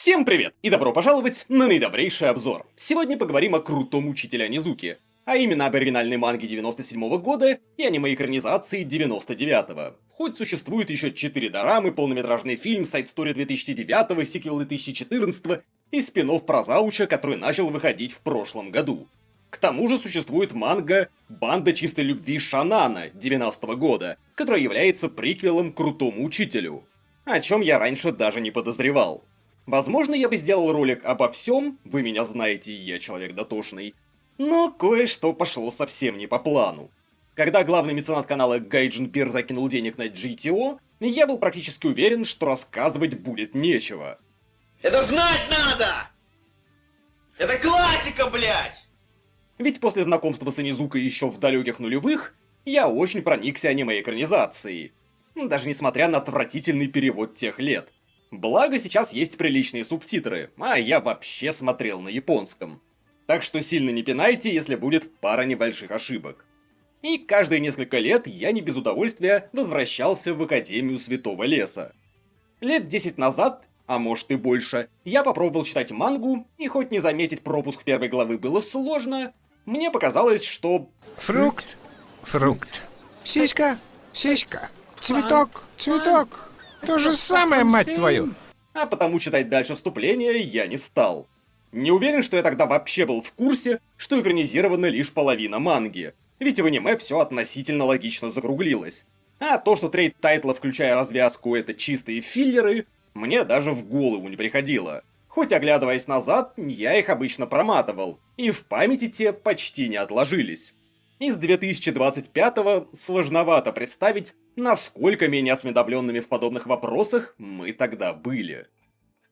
Всем привет и добро пожаловать на наидобрейший обзор. Сегодня поговорим о крутом учителе Онизуки, а именно об оригинальной манге 97 года и аниме-экранизации 99-го. Хоть существует еще 4 дорамы, полнометражный фильм, сайт-стори 2009, сиквел 2014 и спин-офф про Зауча, который начал выходить в прошлом году. К тому же существует манга «Банда чистой любви Шанана» 90-го года, которая является приквелом к крутому учителю, о чем я раньше даже не подозревал. Возможно, я бы сделал ролик обо всем, вы меня знаете, я человек дотошный, но кое-что пошло совсем не по плану. Когда главный меценат канала Гайджин Пир закинул денег на GTO, я был практически уверен, что рассказывать будет нечего. Это знать надо! Это классика, блядь! Ведь после знакомства с Онизукой еще в далеких нулевых, я очень проникся аниме-экранизацией. Даже несмотря на отвратительный перевод тех лет. Благо сейчас есть приличные субтитры, а я вообще смотрел на японском. Так что сильно не пинайте, если будет пара небольших ошибок. И каждые несколько лет я не без удовольствия возвращался в Академию Святого Леса. Лет 10 назад, а может и больше, я попробовал читать мангу, и хоть не заметить пропуск первой главы было сложно, мне показалось, что... Фрукт. Сиська. Цветок. То же самое, мать твою. А потому читать дальше вступление я не стал. Не уверен, что я тогда вообще был в курсе, что экранизирована лишь половина манги. Ведь в аниме все относительно логично закруглилось. А то, что треть тайтла, включая развязку, это чистые филлеры, мне даже в голову не приходило. Хоть оглядываясь назад, я их обычно проматывал, и в памяти те почти не отложились. Из 2025-го сложновато представить, насколько менее осведомленными в подобных вопросах мы тогда были.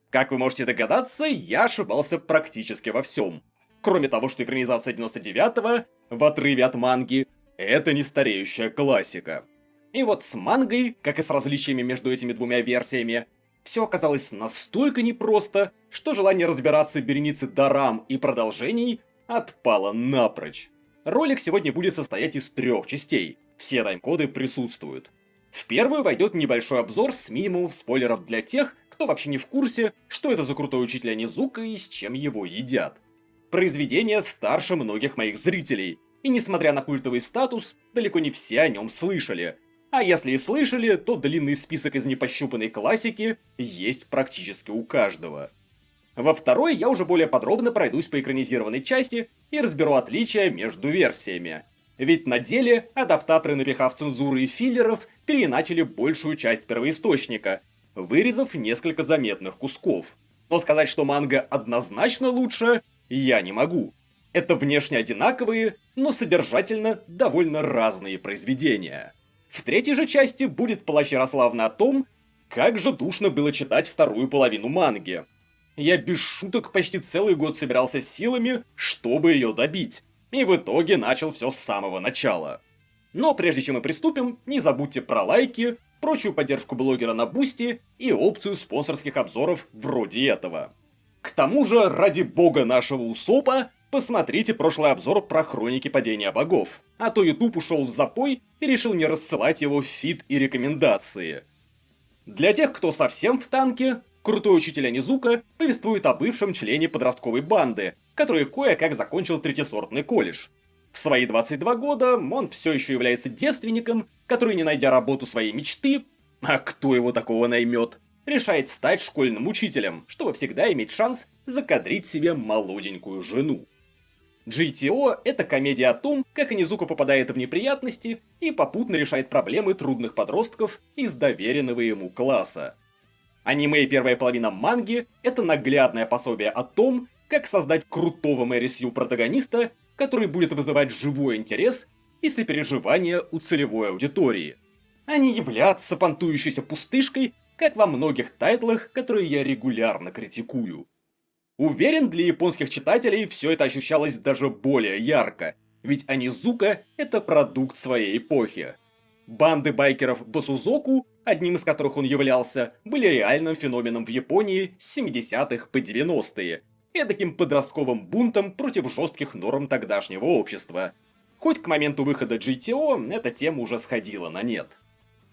Как вы можете догадаться, я ошибался практически во всем. Кроме того, что экранизация 99-го, в отрыве от манги, это не стареющая классика. И вот с мангой, как и с различиями между этими двумя версиями, все оказалось настолько непросто, что желание разбираться в веренице дорам и продолжений отпало напрочь. Ролик сегодня будет состоять из 3 частей, все тайм-коды присутствуют. В первую войдет небольшой обзор с минимумом спойлеров для тех, кто вообще не в курсе, что это за крутой учитель Онизука и с чем его едят. Произведение старше многих моих зрителей, и несмотря на культовый статус, далеко не все о нем слышали. А если и слышали, то длинный список из непощупанной классики есть практически у каждого. Во второй я уже более подробно пройдусь по экранизированной части и разберу отличия между версиями. Ведь на деле адаптаторы, напихав цензуры и филлеров, переиначили большую часть первоисточника, вырезав несколько заметных кусков. Но сказать, что манга однозначно лучше, я не могу. Это внешне одинаковые, но содержательно довольно разные произведения. В третьей же части будет плач Ярославны о том, как же душно было читать вторую половину манги. Я без шуток почти целый год собирался силами, чтобы ее добить, и в итоге начал все с самого начала. Но прежде чем мы приступим, не забудьте про лайки, прочую поддержку блогера на Бусти и опцию спонсорских обзоров вроде этого. К тому же, ради бога нашего Усопа, посмотрите прошлый обзор про хроники падения богов, а то YouTube ушел в запой и решил не рассылать его в фид и рекомендации. Для тех, кто совсем в танке, крутой учитель Онизука повествует о бывшем члене подростковой банды, который кое-как закончил третьесортный колледж. В свои 22 года он все еще является девственником, который, не найдя работу своей мечты, а кто его такого наймет, решает стать школьным учителем, чтобы всегда иметь шанс закадрить себе молоденькую жену. GTO — это комедия о том, как Онизука попадает в неприятности и попутно решает проблемы трудных подростков из доверенного ему класса. Аниме и первая половина манги — это наглядное пособие о том, как создать крутого Мэри Сью протагониста, который будет вызывать живой интерес и сопереживание у целевой аудитории, а не являться понтующейся пустышкой, как во многих тайтлах, которые я регулярно критикую. Уверен, для японских читателей все это ощущалось даже более ярко, ведь Онизука — это продукт своей эпохи. Банды байкеров Басузоку, одним из которых он являлся, были реальным феноменом в Японии с 70-х по 90-е, эдаким подростковым бунтом против жестких норм тогдашнего общества. Хоть к моменту выхода GTO эта тема уже сходила на нет.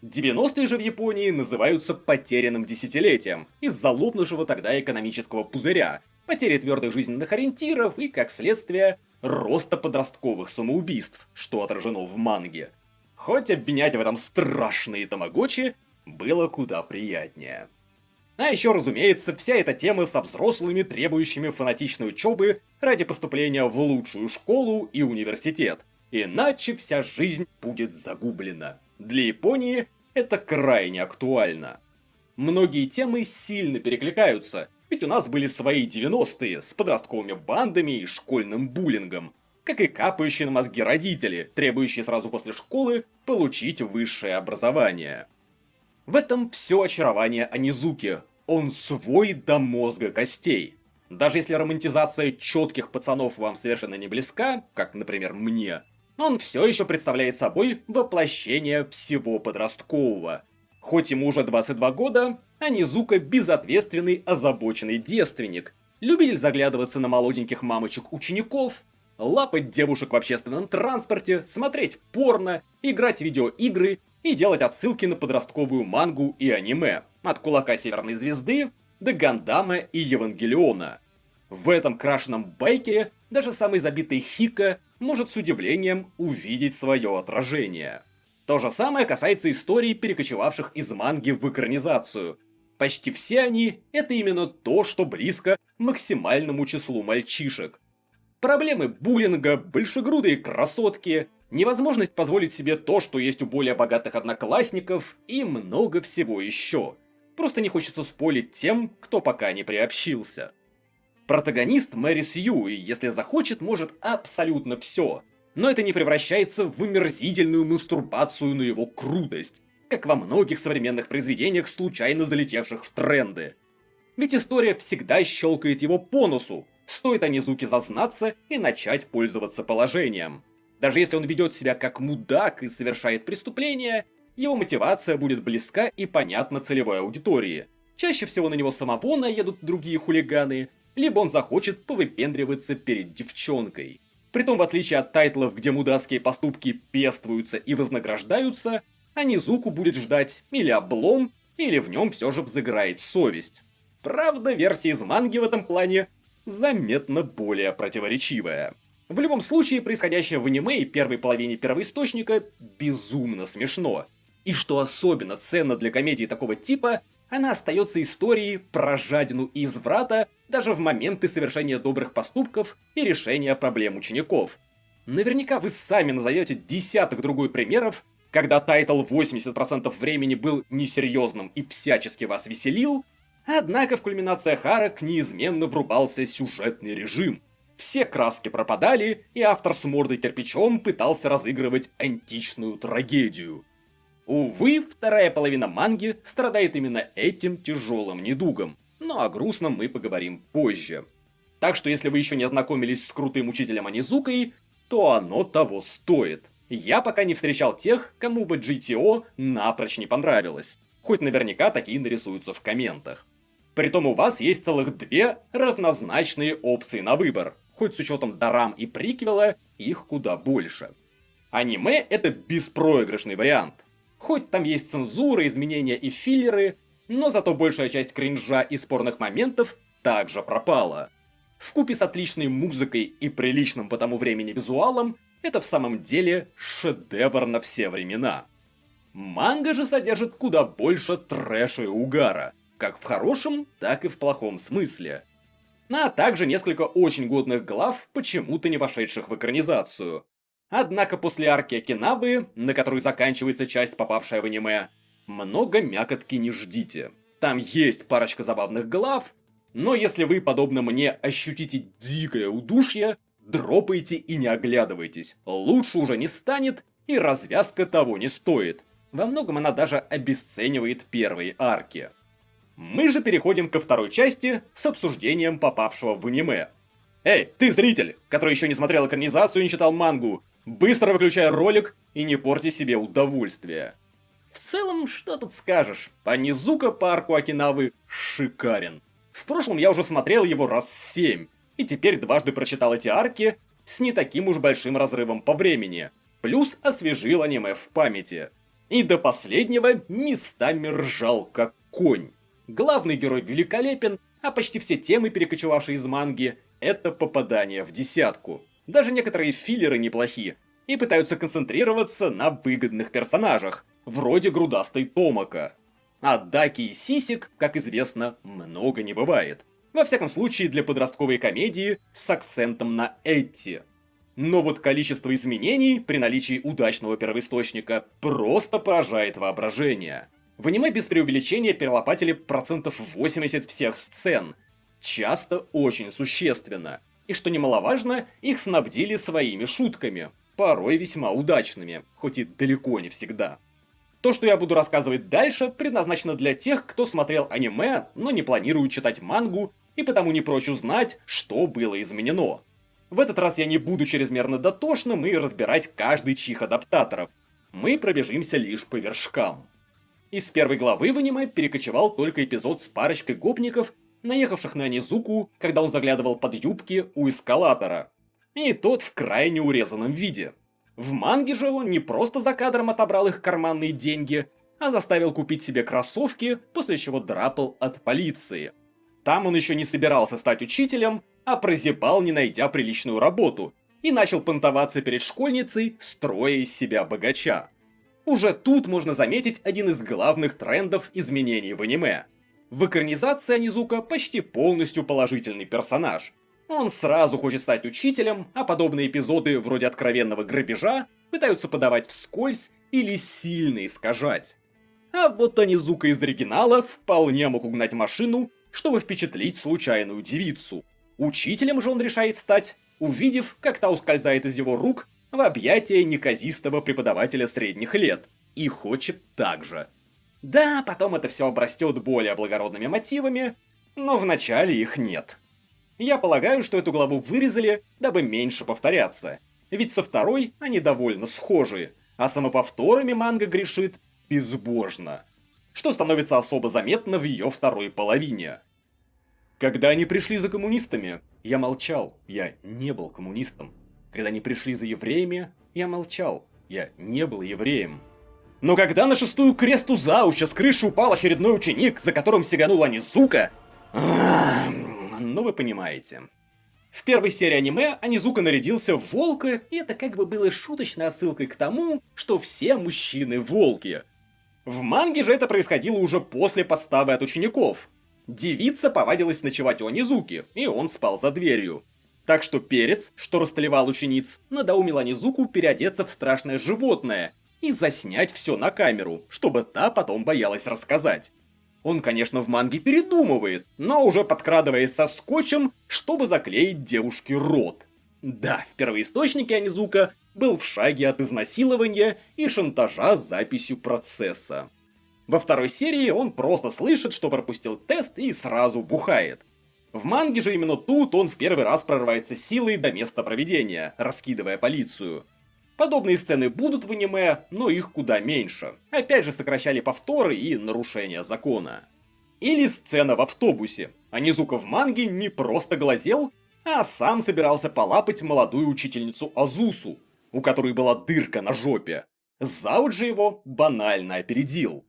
90-е же в Японии называются потерянным десятилетием из-за лопнувшего тогда экономического пузыря, потери твердых жизненных ориентиров и, как следствие, роста подростковых самоубийств, что отражено в манге. Хоть обвинять в этом страшные тамагочи было куда приятнее. А еще, разумеется, вся эта тема со взрослыми, требующими фанатичной учебы ради поступления в лучшую школу и университет. Иначе вся жизнь будет загублена. Для Японии это крайне актуально. Многие темы сильно перекликаются, ведь у нас были свои 90-е с подростковыми бандами и школьным буллингом, как и капающие на мозги родители, требующие сразу после школы получить высшее образование. В этом все очарование Онизуки. Он свой до мозга костей. Даже если романтизация четких пацанов вам совершенно не близка, как, например, мне, он все еще представляет собой воплощение всего подросткового. Хоть ему уже 22 года, Онизука безответственный, озабоченный девственник, любитель заглядываться на молоденьких мамочек-учеников, лапать девушек в общественном транспорте, смотреть порно, играть в видеоигры и делать отсылки на подростковую мангу и аниме, от Кулака Северной Звезды до Гандама и Евангелиона. В этом крашеном байкере даже самый забитый Хика может с удивлением увидеть свое отражение. То же самое касается историй, перекочевавших из манги в экранизацию. Почти все они — это именно то, что близко максимальному числу мальчишек. Проблемы буллинга, большегрудые красотки, невозможность позволить себе то, что есть у более богатых одноклассников, и много всего еще. Просто не хочется спойлить тем, кто пока не приобщился. Протагонист Мэри Сью, и если захочет, может абсолютно все. Но это не превращается в омерзительную мастурбацию на его крутость, как во многих современных произведениях, случайно залетевших в тренды. Ведь история всегда щелкает его по носу, стоит Онизуке зазнаться и начать пользоваться положением. Даже если он ведет себя как мудак и совершает преступления, его мотивация будет близка и понятна целевой аудитории. Чаще всего на него самого наедут другие хулиганы, либо он захочет повыпендриваться перед девчонкой. Притом, в отличие от тайтлов, где мудацкие поступки пествуются и вознаграждаются, Онизуку будет ждать или облом, или в нем все же взыграет совесть. Правда, версия из манги в этом плане заметно более противоречивая. В любом случае, происходящее в аниме и первой половине первоисточника безумно смешно. И что особенно ценно для комедии такого типа, она остается историей про жадину и изврата даже в моменты совершения добрых поступков и решения проблем учеников. Наверняка вы сами назовете десяток другой примеров, когда тайтл 80% времени был несерьезным и всячески вас веселил, однако в кульминациях арок неизменно врубался сюжетный режим. Все краски пропадали, и автор с мордой кирпичом пытался разыгрывать античную трагедию. Увы, вторая половина манги страдает именно этим тяжелым недугом, но о грустном мы поговорим позже. Так что если вы еще не ознакомились с крутым учителем Онизукой, то оно того стоит. Я пока не встречал тех, кому бы GTO напрочь не понравилось, хоть наверняка такие нарисуются в комментах. Притом у вас есть целых две равнозначные опции на выбор, хоть с учетом дорам и приквела их куда больше. Аниме — это беспроигрышный вариант. Хоть там есть цензура, изменения и филлеры, но зато большая часть кринжа и спорных моментов также пропала. Вкупе с отличной музыкой и приличным по тому времени визуалом, это в самом деле шедевр на все времена. Манга же содержит куда больше трэша и угара, как в хорошем, так и в плохом смысле. А также несколько очень годных глав, почему-то не вошедших в экранизацию. Однако после арки Окинавы, на которой заканчивается часть, попавшая в аниме, много мякотки не ждите. Там есть парочка забавных глав, но если вы, подобно мне, ощутите дикое удушье, дропайте и не оглядывайтесь. Лучше уже не станет, и развязка того не стоит. Во многом она даже обесценивает первые арки. Мы же переходим ко второй части с обсуждением попавшего в аниме. Эй, ты зритель, который еще не смотрел экранизацию и не читал мангу, быстро выключай ролик и не порти себе удовольствие. В целом, что тут скажешь, Онизука по арку Окинавы шикарен. В прошлом я уже смотрел его раз 7, и теперь дважды прочитал эти арки с не таким уж большим разрывом по времени, плюс освежил аниме в памяти. И до последнего местами ржал как конь. Главный герой великолепен, а почти все темы, перекочевавшие из манги, это попадание в десятку. Даже некоторые филлеры неплохи и пытаются концентрироваться на выгодных персонажах, вроде грудастой Томака. А Даки и Сисек, как известно, много не бывает. Во всяком случае, для подростковой комедии с акцентом на Этти. Но вот количество изменений при наличии удачного первоисточника просто поражает воображение. В аниме без преувеличения перелопатили процентов 80 всех сцен. Часто очень существенно. И что немаловажно, их снабдили своими шутками. Порой весьма удачными, хоть и далеко не всегда. То, что я буду рассказывать дальше, предназначено для тех, кто смотрел аниме, но не планирует читать мангу, и потому не прочь узнать, что было изменено. В этот раз я не буду чрезмерно дотошным и разбирать каждый чих адаптаторов. Мы пробежимся лишь по вершкам. Из первой главы в аниме перекочевал только эпизод с парочкой гопников, наехавших на Низуку, когда он заглядывал под юбки у эскалатора. И тот в крайне урезанном виде. В манге же он не просто за кадром отобрал их карманные деньги, а заставил купить себе кроссовки, после чего драпал от полиции. Там он еще не собирался стать учителем, а прозябал, не найдя приличную работу, и начал понтоваться перед школьницей, строя из себя богача. Уже тут можно заметить один из главных трендов изменений в аниме. В экранизации Онизука почти полностью положительный персонаж. Он сразу хочет стать учителем, а подобные эпизоды вроде откровенного грабежа пытаются подавать вскользь или сильно искажать. А вот Онизука из оригинала вполне мог угнать машину, чтобы впечатлить случайную девицу. Учителем же он решает стать, увидев, как та ускользает из его рук в объятия неказистого преподавателя средних лет, и хочет так же. Да, потом это все обрастет более благородными мотивами, но вначале их нет. Я полагаю, что эту главу вырезали, дабы меньше повторяться, ведь со второй они довольно схожие, а самоповторами манга грешит безбожно, что становится особо заметно в ее второй половине. Когда они пришли за коммунистами, я молчал, я не был коммунистом. Когда они пришли за евреями, я молчал, я не был евреем. Но когда на шестую кресту Зауча с крыши упал очередной ученик, за которым сиганул Онизука... Ну вы понимаете. В первой серии аниме Онизука нарядился в волка, и это как бы было шуточной отсылкой к тому, что все мужчины волки. В манге же это происходило уже после подставы от учеников. Девица повадилась ночевать у Онизуки, и он спал за дверью. Так что перец, что расстреливал учениц, надоумил Онизуку переодеться в страшное животное и заснять все на камеру, чтобы та потом боялась рассказать. Он, конечно, в манге передумывает, но уже подкрадываясь со скотчем, чтобы заклеить девушке рот. Да, в первоисточнике Онизука был в шаге от изнасилования и шантажа с записью процесса. Во второй серии он просто слышит, что пропустил тест и сразу бухает. В манге же именно тут он в первый раз прорывается силой до места проведения, раскидывая полицию. Подобные сцены будут в аниме, но их куда меньше. Опять же сокращали повторы и нарушения закона. Или сцена в автобусе. Онизука в манге не просто глазел, а сам собирался полапать молодую учительницу Азусу, у которой была дырка на жопе. Зауд же его банально опередил.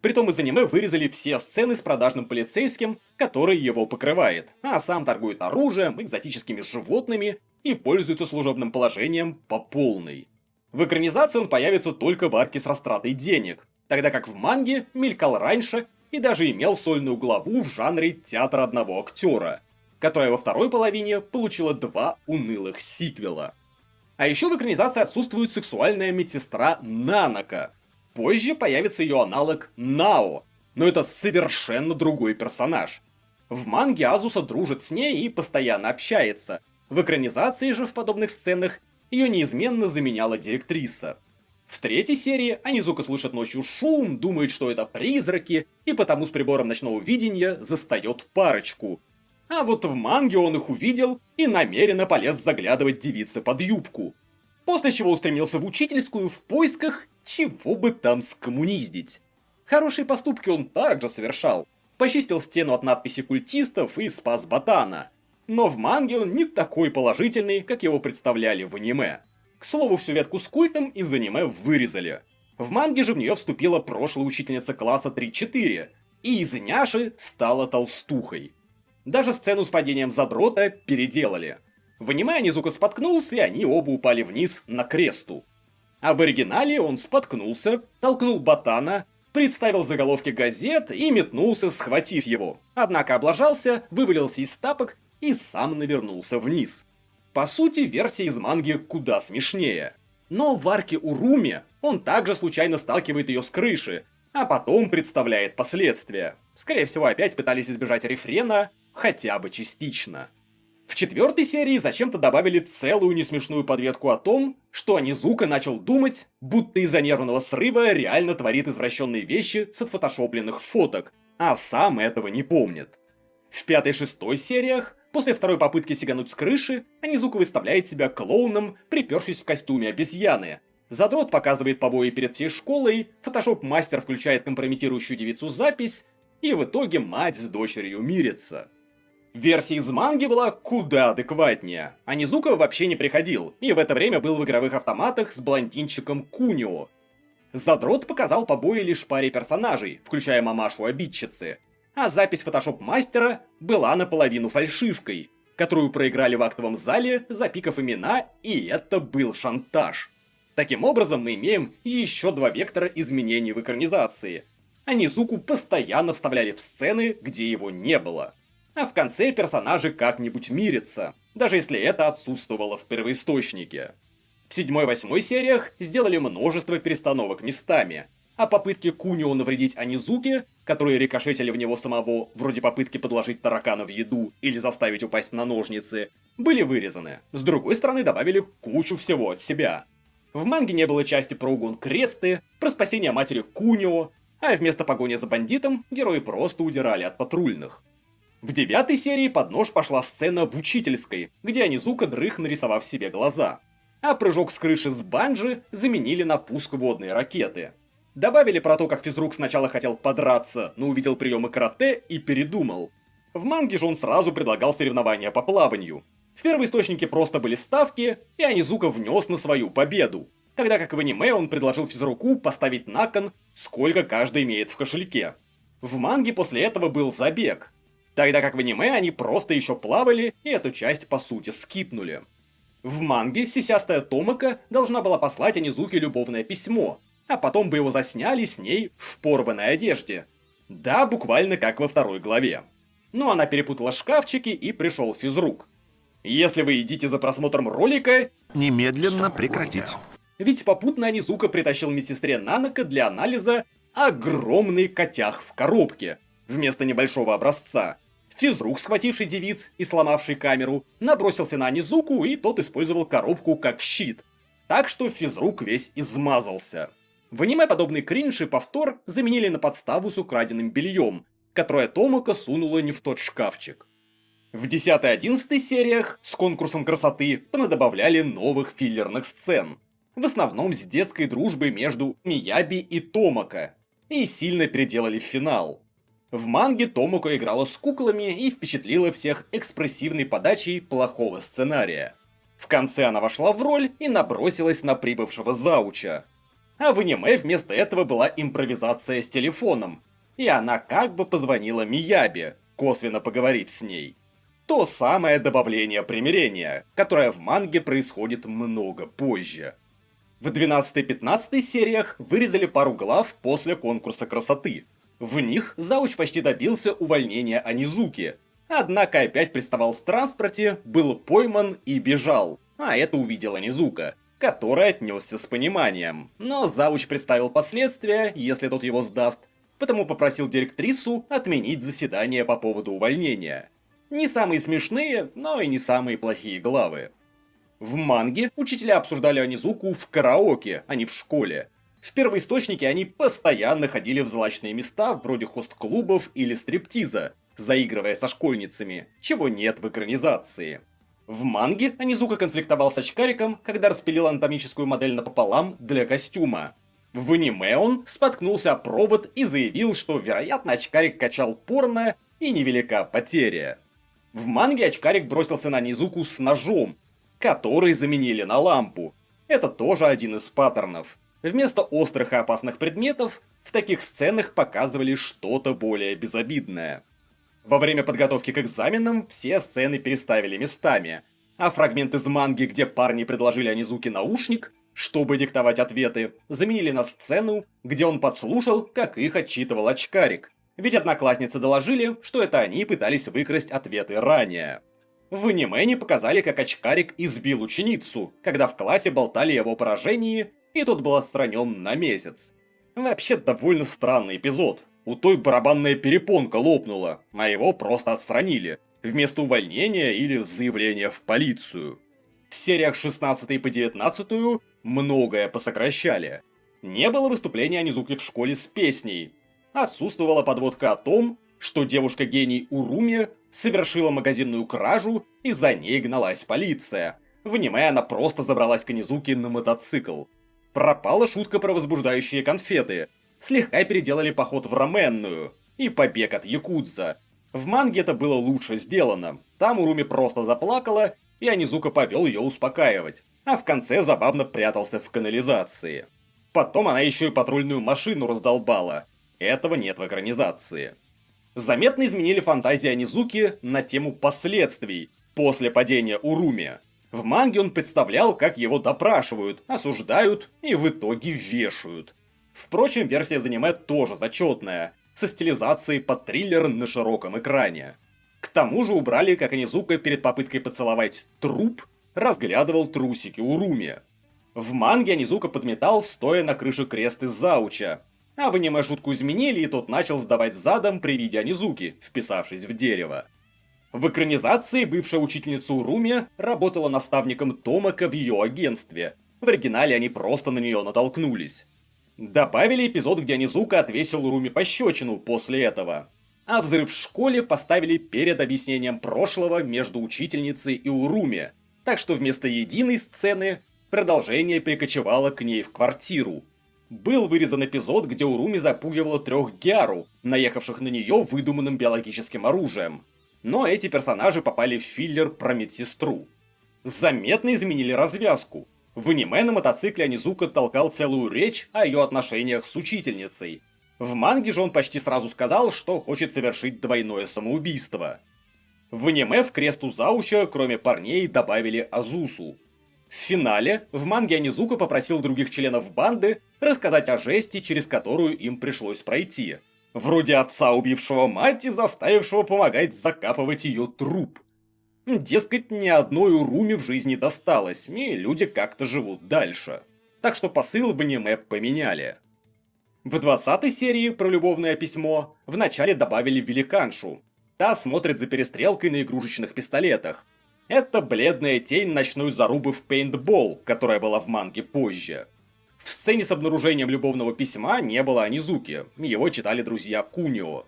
Притом из аниме вырезали все сцены с продажным полицейским, который его покрывает, а сам торгует оружием, экзотическими животными и пользуется служебным положением по полной. В экранизации он появится только в арке с растратой денег, тогда как в манге мелькал раньше и даже имел сольную главу в жанре театр одного актера, которая во второй половине получила 2 унылых сиквела. А еще в экранизации отсутствует сексуальная медсестра Нанака. Позже появится ее аналог Нао, но это совершенно другой персонаж. В манге Азуса дружит с ней и постоянно общается. В экранизации же в подобных сценах ее неизменно заменяла директриса. В третьей серии Онизука слышит ночью шум, думает, что это призраки, и потому с прибором ночного видения застает парочку. А вот в манге он их увидел и намеренно полез заглядывать девице под юбку. После чего устремился в учительскую в поисках, чего бы там скоммуниздить. Хорошие поступки он также совершал. Почистил стену от надписи культистов и спас ботана. Но в манге он не такой положительный, как его представляли в аниме. К слову, всю ветку с культом из аниме вырезали. В манге же в нее вступила прошлая учительница класса 3-4, и из няши стала толстухой. Даже сцену с падением задрота переделали. В аниме Анизука споткнулся, и они оба упали вниз на кресту. А в оригинале он споткнулся, толкнул ботана, представил заголовки газет и метнулся, схватив его. Однако облажался, вывалился из тапок и сам навернулся вниз. По сути, версия из манги куда смешнее. Но в арке Уруми он также случайно сталкивает ее с крыши, а потом представляет последствия. Скорее всего, опять пытались избежать рефрена, хотя бы частично. В 4-й серии зачем-то добавили целую несмешную подветку о том, что Анизука начал думать, будто из-за нервного срыва реально творит извращенные вещи с отфотошопленных фоток, а сам этого не помнит. В 5-6 сериях, после второй попытки сигануть с крыши, Анизука выставляет себя клоуном, припершись в костюме обезьяны. Задрот показывает побои перед всей школой, фотошоп-мастер включает компрометирующую девицу запись, и в итоге мать с дочерью мирятся. Версия из манги была куда адекватнее. Анизука вообще не приходил, и в это время был в игровых автоматах с блондинчиком Кунио. Задрот показал побои лишь паре персонажей, включая мамашу-обидчицы, а запись фотошоп-мастера была наполовину фальшивкой, которую проиграли в актовом зале, запикав имена, и это был шантаж. Таким образом, мы имеем еще два вектора изменений в экранизации. Анизуку постоянно вставляли в сцены, где его не было. А в конце персонажи как-нибудь мирятся, даже если это отсутствовало в первоисточнике. В 7-8 сериях сделали множество перестановок местами, а попытки Кунио навредить Анизуке, которые рикошетили в него самого, вроде попытки подложить таракана в еду или заставить упасть на ножницы, были вырезаны. С другой стороны, добавили кучу всего от себя. В манге не было части про угон Кресты, про спасение матери Кунио, а вместо погони за бандитом герои просто удирали от патрульных. В 9-й серии под нож пошла сцена в учительской, где Анизука дрых, нарисовав себе глаза. А прыжок с крыши с банджи заменили на пуск водной ракеты. Добавили про то, как физрук сначала хотел подраться, но увидел приемы карате и передумал. В манге же он сразу предлагал соревнования по плаванию. В первоисточнике просто были ставки, и Анизука внес на свою победу. Тогда как в аниме он предложил физруку поставить на кон, сколько каждый имеет в кошельке. В манге после этого был забег. Тогда как в аниме они просто еще плавали, и эту часть по сути скипнули. В манге сисястая Томока должна была послать Анизуке любовное письмо, а потом бы его засняли с ней в порванной одежде. Да, буквально как во 2 главе. Но она перепутала шкафчики и пришел физрук. Если вы едите за просмотром ролика, Немедленно прекратить. ведь попутно Анизука притащил медсестре Нанако для анализа огромный котях в коробке, вместо небольшого образца. Физрук, схвативший девиц и сломавший камеру, набросился на Анизуку, и тот использовал коробку как щит. Так что физрук весь измазался. В аниме подобный кринж и повтор заменили на подставу с украденным бельем, которое Томока сунула не в тот шкафчик. В 10-11 сериях с конкурсом красоты понадобавляли новых филлерных сцен. В основном с детской дружбой между Мияби и Томока. И сильно переделали финал. В манге Томоко играла с куклами и впечатлила всех экспрессивной подачей плохого сценария. В конце она вошла в роль и набросилась на прибывшего зауча. А в аниме вместо этого была импровизация с телефоном, и она как бы позвонила Мияби, косвенно поговорив с ней. То самое добавление примирения, которое в манге происходит много позже. В 12-15 сериях вырезали пару глав после конкурса красоты. В них зауч почти добился увольнения Анизуки, однако опять приставал в транспорте, был пойман и бежал, а это увидел Анизука, который отнесся с пониманием. Но зауч представил последствия, если тот его сдаст, потому попросил директрису отменить заседание по поводу увольнения. Не самые смешные, но и не самые плохие главы. В манге учителя обсуждали Анизуку в караоке, а не в школе. В первоисточнике они постоянно ходили в злачные места, вроде хост-клубов или стриптиза, заигрывая со школьницами, чего нет в экранизации. В манге Анизука конфликтовал с очкариком, когда распилил анатомическую модель напополам для костюма. В аниме он споткнулся о провод и заявил, что, вероятно, очкарик качал порно и невелика потеря. В манге очкарик бросился на Анизуку с ножом, который заменили на лампу. Это тоже один из паттернов. Вместо острых и опасных предметов, в таких сценах показывали что-то более безобидное. Во время подготовки к экзаменам все сцены переставили местами, а фрагмент из манги, где парни предложили Онизуке наушник, чтобы диктовать ответы, заменили на сцену, где он подслушал, как их отчитывал очкарик. Ведь одноклассницы доложили, что это они пытались выкрасть ответы ранее. В аниме не показали, как очкарик избил ученицу, когда в классе болтали о его поражении, и тот был отстранен на месяц. Вообще довольно странный эпизод. У той барабанная перепонка лопнула, а его просто отстранили, вместо увольнения или заявления в полицию. В сериях 16 по 19 многое посокращали. Не было выступления Онизуки в школе с песней. Отсутствовала подводка о том, что девушка-гений Уруми совершила магазинную кражу, и за ней гналась полиция. В аниме она просто забралась к Онизуке на мотоцикл. Пропала шутка про возбуждающие конфеты. Слегка переделали поход в раменную. И побег от якудза. В манге это было лучше сделано. Там Уруми просто заплакала, и Онизука повел ее успокаивать. А в конце забавно прятался в канализации. Потом она еще и патрульную машину раздолбала. Этого нет в экранизации. Заметно изменили фантазии Онизуки на тему последствий после падения Уруми. В манге он представлял, как его допрашивают, осуждают и в итоге вешают. Впрочем, версия из аниме тоже зачетная, со стилизацией под триллер на широком экране. К тому же убрали, как Онизука перед попыткой поцеловать труп разглядывал трусики Уруми. В манге Онизука подметал, стоя на крыше креста зауча. А в аниме шутку изменили, и тот начал сдавать задом при виде Онизуки, вписавшись в дерево. В экранизации бывшая учительница Уруми работала наставником Томака в ее агентстве. В оригинале они просто на нее натолкнулись. Добавили эпизод, где Онизука отвесил Уруми пощечину после этого. А взрыв в школе поставили перед объяснением прошлого между учительницей и Уруми. Так что вместо единой сцены продолжение перекочевало к ней в квартиру. Был вырезан эпизод, где Уруми запугивала 3 гяру, наехавших на нее выдуманным биологическим оружием. Но эти персонажи попали в филлер про медсестру. Заметно изменили развязку. В аниме на мотоцикле Онизука толкал целую речь о ее отношениях с учительницей. В манге же он почти сразу сказал, что хочет совершить двойное самоубийство. В аниме в крест у зауча, кроме парней, добавили Азусу. В финале в манге Онизука попросил других членов банды рассказать о жести, через которую им пришлось пройти. Вроде отца, убившего мать и заставившего помогать закапывать ее труп. Дескать, ни одной Уруми в жизни досталось, и люди как-то живут дальше. Так что посыл в аниме поменяли. В 20-й серии про любовное письмо вначале добавили великаншу. Та смотрит за перестрелкой на игрушечных пистолетах. Это бледная тень ночной зарубы в пейнтбол, которая была в манге позже. В сцене с обнаружением любовного письма не было Онизуки, его читали друзья Кунио.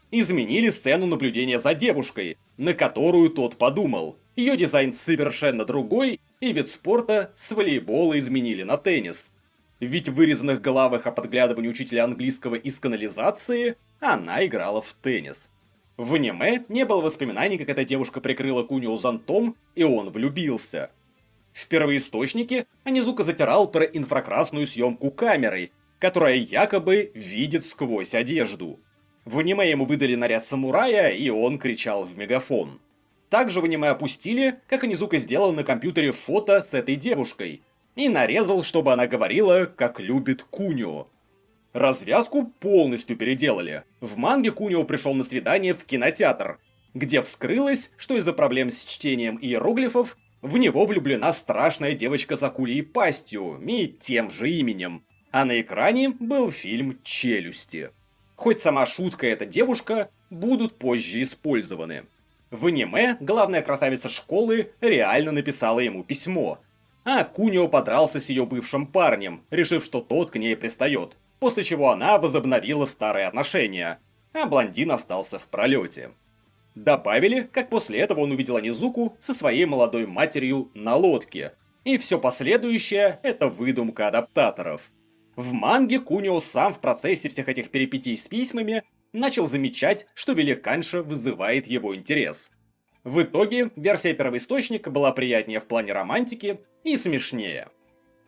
Изменили сцену наблюдения за девушкой, на которую тот подумал. Ее дизайн совершенно другой, и вид спорта с волейбола изменили на теннис. Ведь в вырезанных головах о подглядывании учителя английского из канализации она играла в теннис. В аниме не было воспоминаний, как эта девушка прикрыла Кунио зонтом, и он влюбился. В первоисточнике Онизука затирал про инфракрасную съемку камерой, которая якобы видит сквозь одежду. В аниме ему выдали наряд самурая, и он кричал в мегафон. Также в аниме опустили, как Онизука сделал на компьютере фото с этой девушкой, и нарезал, чтобы она говорила, как любит Кунио. Развязку полностью переделали. В манге Кунио пришел на свидание в кинотеатр, где вскрылось, что из-за проблем с чтением иероглифов в него влюблена страшная девочка с акульей пастью и тем же именем. А на экране был фильм «Челюсти». Хоть сама шутка и эта девушка будут позже использованы. В аниме главная красавица школы реально написала ему письмо. А Кунио подрался с ее бывшим парнем, решив, что тот к ней пристает. После чего она возобновила старые отношения, а блондин остался в пролете. Добавили, как после этого он увидел Онизуку со своей молодой матерью на лодке. И все последующее – это выдумка адаптаторов. В манге Кунио сам в процессе всех этих перипетий с письмами начал замечать, что великанша вызывает его интерес. В итоге версия первоисточника была приятнее в плане романтики и смешнее.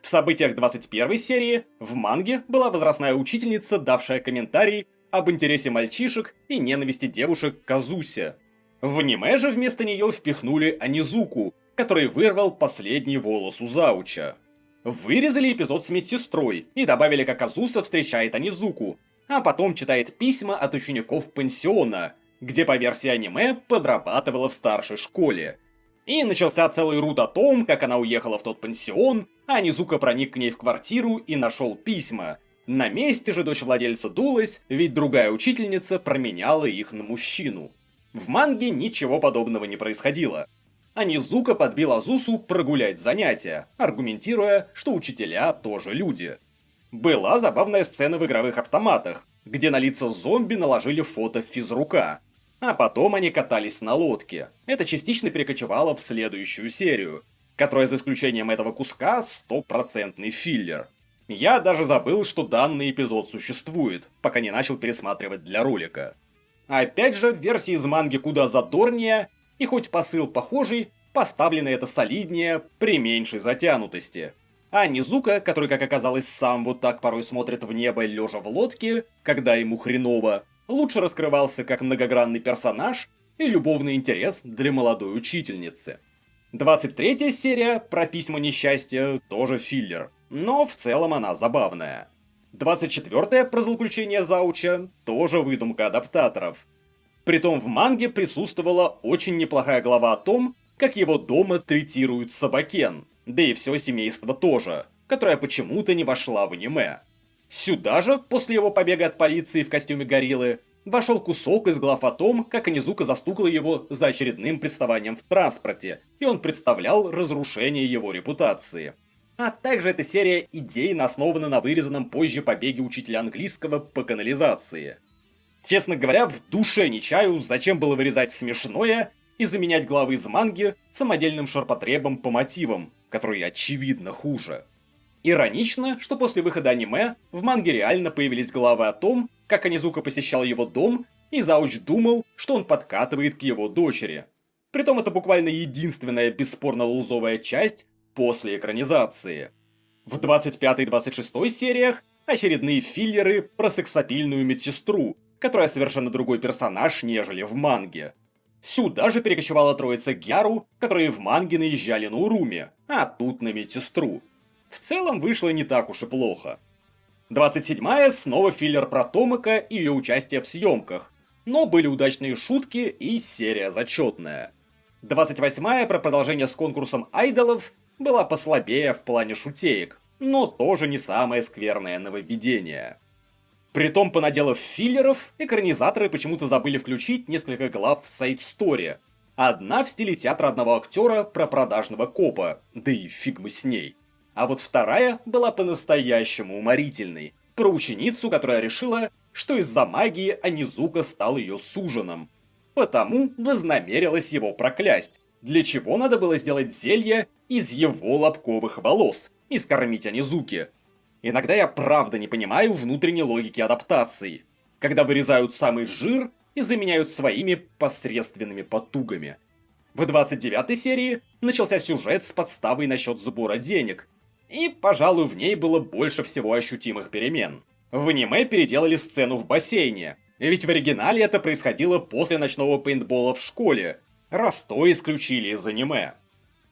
В событиях 21 серии в манге была возрастная учительница, давшая комментарий об интересе мальчишек и ненависти девушек к Казусе. В аниме же вместо нее впихнули Анизуку, который вырвал последний волос у Зауча. Вырезали эпизод с медсестрой и добавили, как Казуса встречает Анизуку, а потом читает письма от учеников пансиона, где по версии аниме подрабатывала в старшей школе. И начался целый руд о том, как она уехала в тот пансион, а Анизука проник к ней в квартиру и нашел письма. На месте же дочь владельца дулась, ведь другая учительница променяла их на мужчину. В манге ничего подобного не происходило. Анизука подбил Азусу прогулять занятия, аргументируя, что учителя тоже люди. Была забавная сцена в игровых автоматах, где на лица зомби наложили фото физрука. А потом они катались на лодке. Это частично перекочевало в следующую серию, которая за исключением этого куска 100% филлер. Я даже забыл, что данный эпизод существует, пока не начал пересматривать для ролика. Опять же, в версии из манги куда задорнее, и хоть посыл похожий, поставлено это солиднее, при меньшей затянутости. А Низука, который, как оказалось, сам вот так порой смотрит в небо, лежа в лодке, когда ему хреново, лучше раскрывался как многогранный персонаж и любовный интерес для молодой учительницы. 23-я серия про письма несчастья тоже филлер, но в целом она забавная. 24-я про злоключение Зауча тоже выдумка адаптаторов. Притом в манге присутствовала очень неплохая глава о том, как его дома третируют собакен, да и все семейство тоже, которая почему-то не вошла в аниме. Сюда же, после его побега от полиции в костюме гориллы, вошел кусок из глав о том, как Анизука застукала его за очередным приставанием в транспорте, и он представлял разрушение его репутации. А также эта серия идейно основана на вырезанном позже побеге учителя английского по канализации. Честно говоря, в душе не чаю, зачем было вырезать смешное и заменять главы из манги самодельным ширпотребом по мотивам, которые очевидно хуже. Иронично, что после выхода аниме в манге реально появились главы о том, как Анизука посещал его дом, и Зауч думал, что он подкатывает к его дочери. Притом это буквально единственная бесспорно лузовая часть после экранизации. В 25-26 сериях очередные филлеры про сексапильную медсестру, которая совершенно другой персонаж, нежели в манге. Сюда же перекочевала троица Гяру, которые в манге наезжали на Уруми, а тут на медсестру. В целом вышло не так уж и плохо. 27-я снова филлер про Томака и ее участие в съемках, но были удачные шутки и серия зачетная. 28-я про продолжение с конкурсом айдолов была послабее в плане шутеек, но тоже не самое скверное нововведение. Притом, понаделав филлеров, экранизаторы почему-то забыли включить несколько глав в сайд-сторе. Одна в стиле театра одного актера про продажного копа, да и фиг мы с ней. А вот вторая была по-настоящему уморительной, про ученицу, которая решила, что из-за магии Анизука стал ее суженым. Потому вознамерилась его проклясть, для чего надо было сделать зелье из его лобковых волос и скормить Анизуке. Иногда я правда не понимаю внутренней логики адаптации, когда вырезают самый жир и заменяют своими посредственными потугами. В 29-й серии начался сюжет с подставой насчет сбора денег, и, пожалуй, в ней было больше всего ощутимых перемен. В аниме переделали сцену в бассейне, ведь в оригинале это происходило после ночного пейнтбола в школе, раз то исключили из аниме.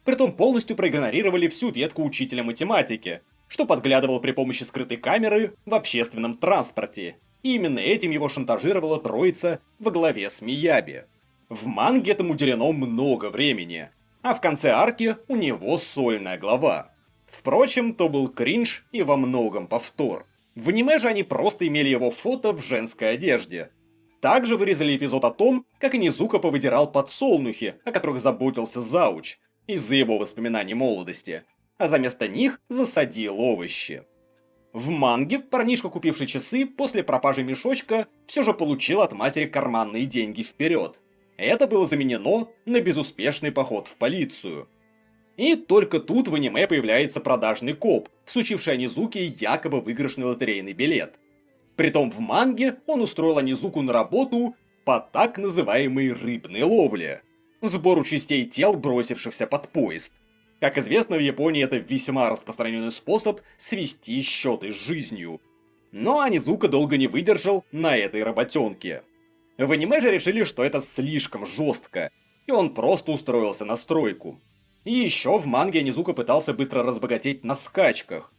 Притом полностью проигнорировали всю ветку учителя математики, что подглядывал при помощи скрытой камеры в общественном транспорте. И именно этим его шантажировала троица во главе с Мияби. В манге этому уделено много времени, а в конце арки у него сольная глава. Впрочем, то был кринж и во многом повтор. В аниме же они просто имели его фото в женской одежде. Также вырезали эпизод о том, как Анизука повыдирал подсолнухи, о которых заботился Зауч, из-за его воспоминаний молодости, а за место них засадил овощи. В манге парнишка, купивший часы, после пропажи мешочка, все же получил от матери карманные деньги вперед. Это было заменено на безуспешный поход в полицию. И только тут в аниме появляется продажный коп, всучивший Анизуке якобы выигрышный лотерейный билет. Притом в манге он устроил Анизуку на работу по так называемой рыбной ловле. Сбору частей тел, бросившихся под поезд. Как известно, в Японии это весьма распространенный способ свести счеты с жизнью. Но Онизука долго не выдержал на этой работенке. В аниме же решили, что это слишком жестко, и он просто устроился на стройку. И еще в манге Онизука пытался быстро разбогатеть на скачках.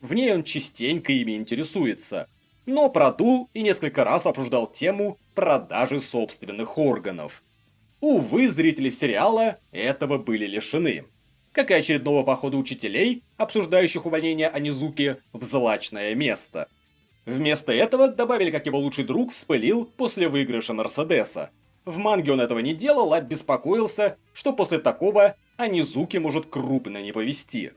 В ней он частенько ими интересуется, но продул и несколько раз обсуждал тему продажи собственных органов. Увы, зрители сериала этого были лишены. Как и очередного похода учителей, обсуждающих увольнение Онизуки в злачное место. Вместо этого добавили, как его лучший друг вспылил после выигрыша Мерседеса. В манге он этого не делал, а беспокоился, что после такого Онизуки может крупно не повезти.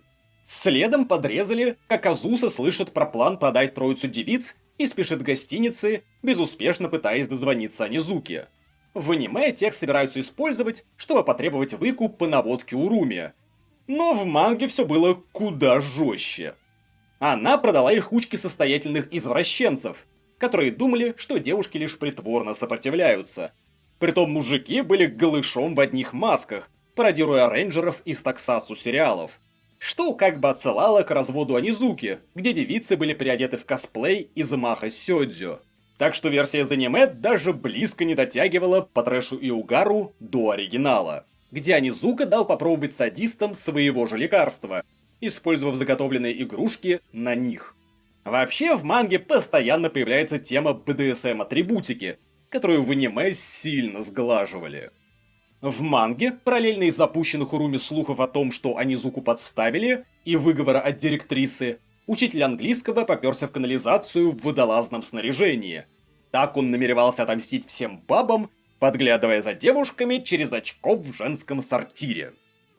Следом подрезали, как Азуса слышит про план продать троицу девиц и спешит к гостинице, безуспешно пытаясь дозвониться Онизуке. В аниме тех собираются использовать, чтобы потребовать выкуп по наводке Уруми. Но в манге все было куда жестче. Она продала их кучке состоятельных извращенцев, которые думали, что девушки лишь притворно сопротивляются. Притом мужики были голышом в одних масках, пародируя рейнджеров из Токсацу сериалов. Что как бы отсылало к разводу Онизуки, где девицы были переодеты в косплей из Маха Сёдзю. Так что версия из аниме даже близко не дотягивала по трэшу и угару до оригинала, где Онизука дал попробовать садистам своего же лекарства, использовав заготовленные игрушки на них. Вообще в манге постоянно появляется тема БДСМ-атрибутики, которую в аниме сильно сглаживали. В манге, параллельно из запущенных Уруми слухов о том, что Онизуку подставили, и выговора от директрисы, учитель английского попёрся в канализацию в водолазном снаряжении. Так он намеревался отомстить всем бабам, подглядывая за девушками через очко в женском сортире.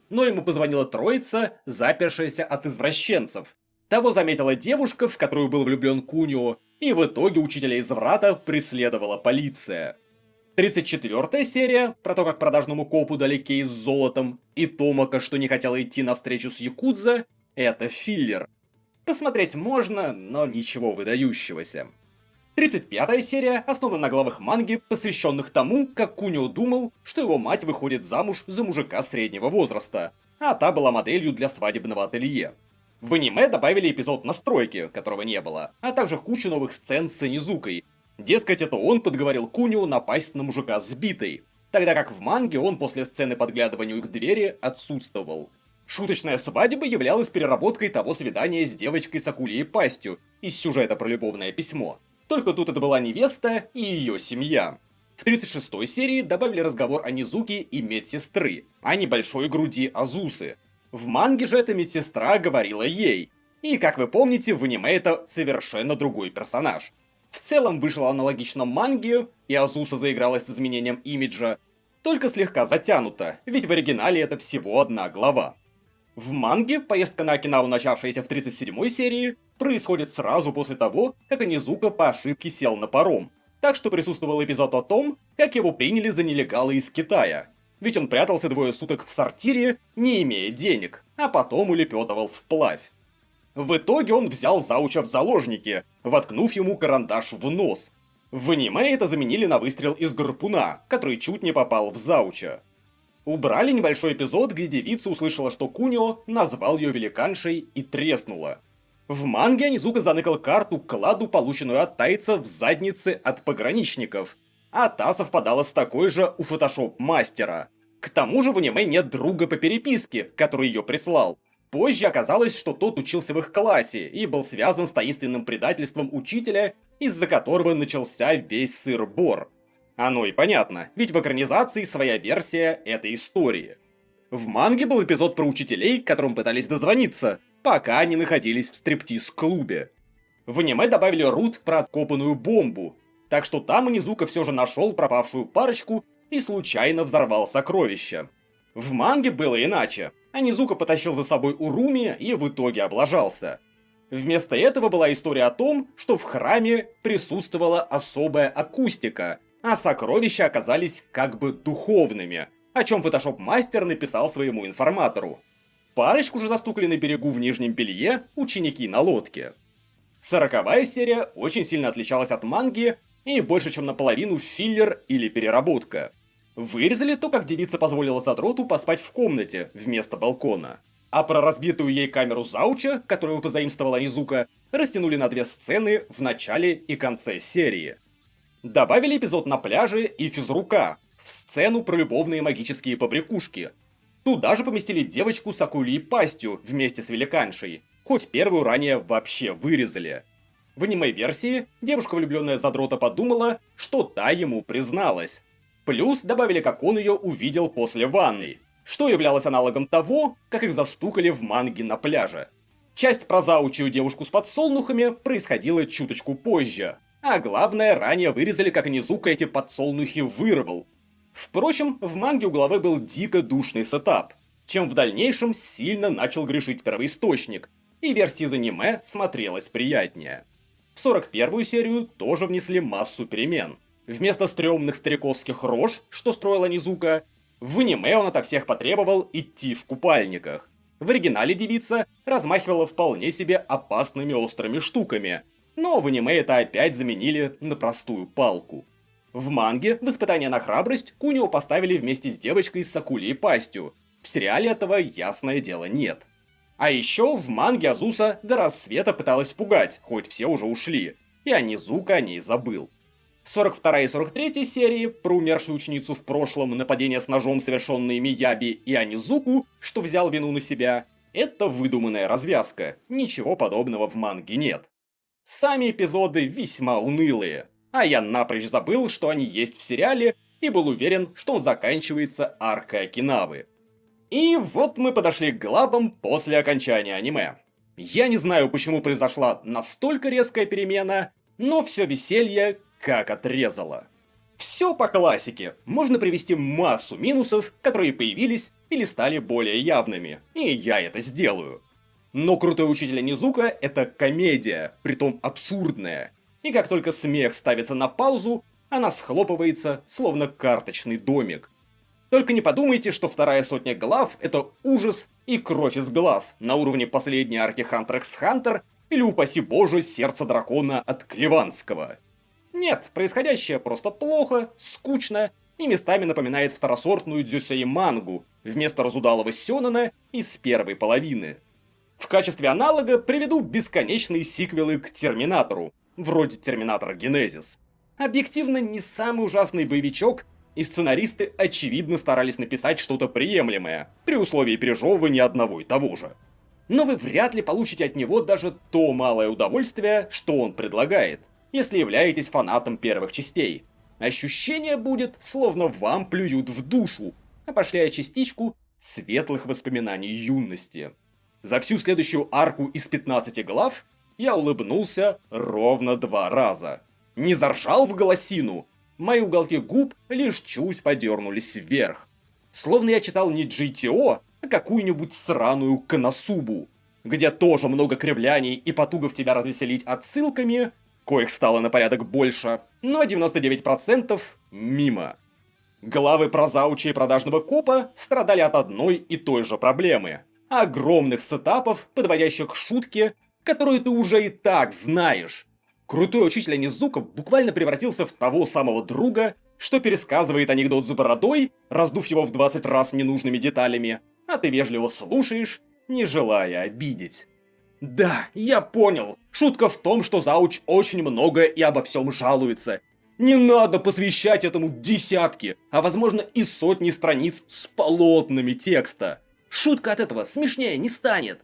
Но ему позвонила троица, запершаяся от извращенцев. Того заметила девушка, в которую был влюблен Кунио, и в итоге учителя изврата преследовала полиция. 34-я серия, про то, как продажному копу дали кейс с золотом, и Томака, что не хотела идти на встречу с Якудза, это филлер. Посмотреть можно, но ничего выдающегося. 35-я серия основана на главах манги, посвященных тому, как Кунио думал, что его мать выходит замуж за мужика среднего возраста, а та была моделью для свадебного ателье. В аниме добавили эпизод настройки, которого не было, а также кучу новых сцен с Онизукой. Дескать, это он подговорил Кунио напасть на мужика с битой, тогда как в манге он после сцены подглядывания у их двери отсутствовал. Шуточная свадьба являлась переработкой того свидания с девочкой с акульей пастью из сюжета про любовное письмо. Только тут это была невеста и ее семья. В 36-й серии добавили разговор Онизуки и медсестры, а не большой груди Азусы. В манге же эта медсестра говорила ей. И, как вы помните, в аниме это совершенно другой персонаж. В целом вышло аналогично манге, и Азуса заигралась с изменением имиджа, только слегка затянуто, ведь в оригинале это всего одна глава. В манге поездка на Окинаву, начавшаяся в 37-й серии, происходит сразу после того, как Онизука по ошибке сел на паром. Так что присутствовал эпизод о том, как его приняли за нелегала из Китая. Ведь он прятался двое суток в сортире, не имея денег, а потом улепетывал вплавь. В итоге он взял зауча в заложники, воткнув ему карандаш в нос. В аниме это заменили на выстрел из гарпуна, который чуть не попал в зауча. Убрали небольшой эпизод, где девица услышала, что Кунио назвал ее великаншей и треснула. В манге Онизука заныкал карту кладу, полученную от тайца в заднице от пограничников, а та совпадала с такой же у фотошоп-мастера. К тому же в аниме нет друга по переписке, который ее прислал. Позже оказалось, что тот учился в их классе и был связан с таинственным предательством учителя, из-за которого начался весь сыр-бор. Оно и понятно, ведь в экранизации своя версия этой истории. В манге был эпизод про учителей, которым пытались дозвониться, пока они находились в стриптиз-клубе. В аниме добавили рут про откопанную бомбу, так что там Онизука все же нашел пропавшую парочку и случайно взорвал сокровища. В манге было иначе. Онизука потащил за собой Уруми и в итоге облажался. Вместо этого была история о том, что в храме присутствовала особая акустика, а сокровища оказались как бы духовными, о чем фотошоп-мастер написал своему информатору. Парочку же застукали на берегу в Нижнем Белье ученики на лодке. 40-я серия очень сильно отличалась от манги и больше чем наполовину филлер или переработка. Вырезали то, как девица позволила задроту поспать в комнате вместо балкона. А про разбитую ей камеру Зауча, которую позаимствовала Низука, растянули на 2 сцены в начале и конце серии. Добавили эпизод на пляже и физрука в сцену про любовные магические побрякушки. Туда же поместили девочку с акульей пастью вместе с великаншей, хоть первую ранее вообще вырезали. В аниме-версии девушка, влюбленная задрота, подумала, что та ему призналась. Плюс добавили, как он ее увидел после ванной, что являлось аналогом того, как их застукали в манге на пляже. Часть про заучую девушку с подсолнухами происходила чуточку позже, а главное, ранее вырезали, как Низука эти подсолнухи вырвал. Впрочем, в манге у главы был дико душный сетап, чем в дальнейшем сильно начал грешить первоисточник, и версия из аниме смотрелась приятнее. В 41-ю серию тоже внесли массу перемен. Вместо стрёмных стариковских рож, что строила Низука, в аниме он ото всех потребовал идти в купальниках. В оригинале девица размахивала вполне себе опасными острыми штуками, но в аниме это опять заменили на простую палку. В манге в испытание на храбрость Кунио поставили вместе с девочкой с акульей пастью. В сериале этого, ясное дело, нет. А еще в манге Азуса до рассвета пыталась пугать, хоть все уже ушли, и Низука о ней забыл. 42 и 43 серии про умершую ученицу в прошлом, нападение с ножом, совершенное Мияби, и Анизуку, что взял вину на себя, это выдуманная развязка, ничего подобного в манге нет. Сами эпизоды весьма унылые, а я напрочь забыл, что они есть в сериале, и был уверен, что он заканчивается аркой Окинавы. И вот мы подошли к главам после окончания аниме. Я не знаю, почему произошла настолько резкая перемена, но все веселье как отрезало. Все по классике. Можно привести массу минусов, которые появились или стали более явными. И я это сделаю. Но «Крутой учитель Низука» — это комедия, притом абсурдная. И как только смех ставится на паузу, она схлопывается, словно карточный домик. Только не подумайте, что вторая сотня глав — это ужас и кровь из глаз на уровне последней арки Hunter x Hunter или, упаси боже, сердце дракона от Клеванского. Нет, происходящее просто плохо, скучно и местами напоминает второсортную дзюсей мангу вместо разудалого сёнэна из первой половины. В качестве аналога приведу бесконечные сиквелы к Терминатору, вроде Терминатора Генезис. Объективно не самый ужасный боевичок, и сценаристы очевидно старались написать что-то приемлемое, при условии пережевывания одного и того же. Но вы вряд ли получите от него даже то малое удовольствие, что он предлагает, если являетесь фанатом первых частей. Ощущение будет, словно вам плюют в душу, опошляя частичку светлых воспоминаний юности. За всю следующую арку из 15 глав я улыбнулся ровно 2 раза. Не заржал в голосину, мои уголки губ лишь чуть подернулись вверх. Словно я читал не GTO, а какую-нибудь сраную Коносубу, где тоже много кривляний и потугов тебя развеселить отсылками, коих стало на порядок больше, но 99% мимо. Главы про зауча и продажного копа страдали от одной и той же проблемы. Огромных сетапов, подводящих к шутке, которую ты уже и так знаешь. Крутой учитель Низука буквально превратился в того самого друга, что пересказывает анекдот за бородой, раздув его в 20 раз ненужными деталями, а ты вежливо слушаешь, не желая обидеть. Да, я понял. Шутка в том, что зауч очень много и обо всем жалуется. Не надо посвящать этому десятки, а возможно и сотни страниц с полотнами текста. Шутка от этого смешнее не станет.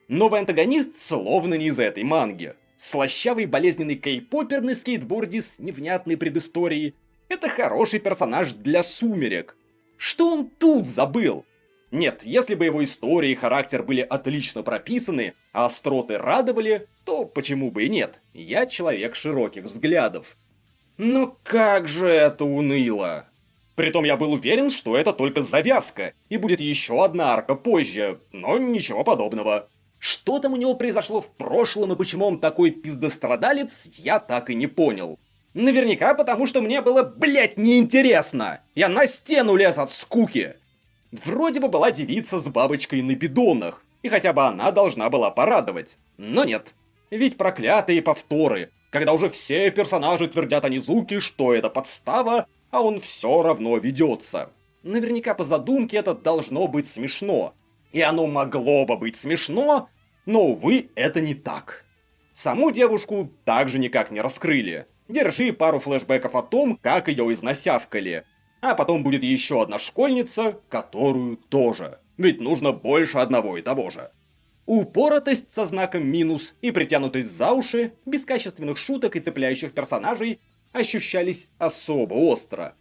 Новый антагонист словно не из этой манги. Слащавый болезненный кей-попер на скейтборде с невнятной предысторией — это хороший персонаж для сумерек. Что он тут забыл? Нет, если бы его история и характер были отлично прописаны, а остроты радовали, то почему бы и нет? Я человек широких взглядов. Но как же это уныло! Притом я был уверен, что это только завязка, и будет еще одна арка позже, но ничего подобного. Что там у него произошло в прошлом и почему он такой пиздострадалец, я так и не понял. Наверняка потому, что мне было, блять, неинтересно. Я на стену лез от скуки. Вроде бы была девица с бабочкой на бидонах, и хотя бы она должна была порадовать. Но нет. Ведь проклятые повторы, когда уже все персонажи твердят о Низуке, что это подстава, а он все равно ведется. Наверняка по задумке это должно быть смешно. И оно могло бы быть смешно, но, увы, это не так. Саму девушку также никак не раскрыли. Держи пару флешбеков о том, как ее изнасявкали. А потом будет еще одна школьница, которую тоже. Ведь нужно больше одного и того же. Упоротость со знаком минус и притянутость за уши, без качественных шуток и цепляющих персонажей, ощущались особо остро.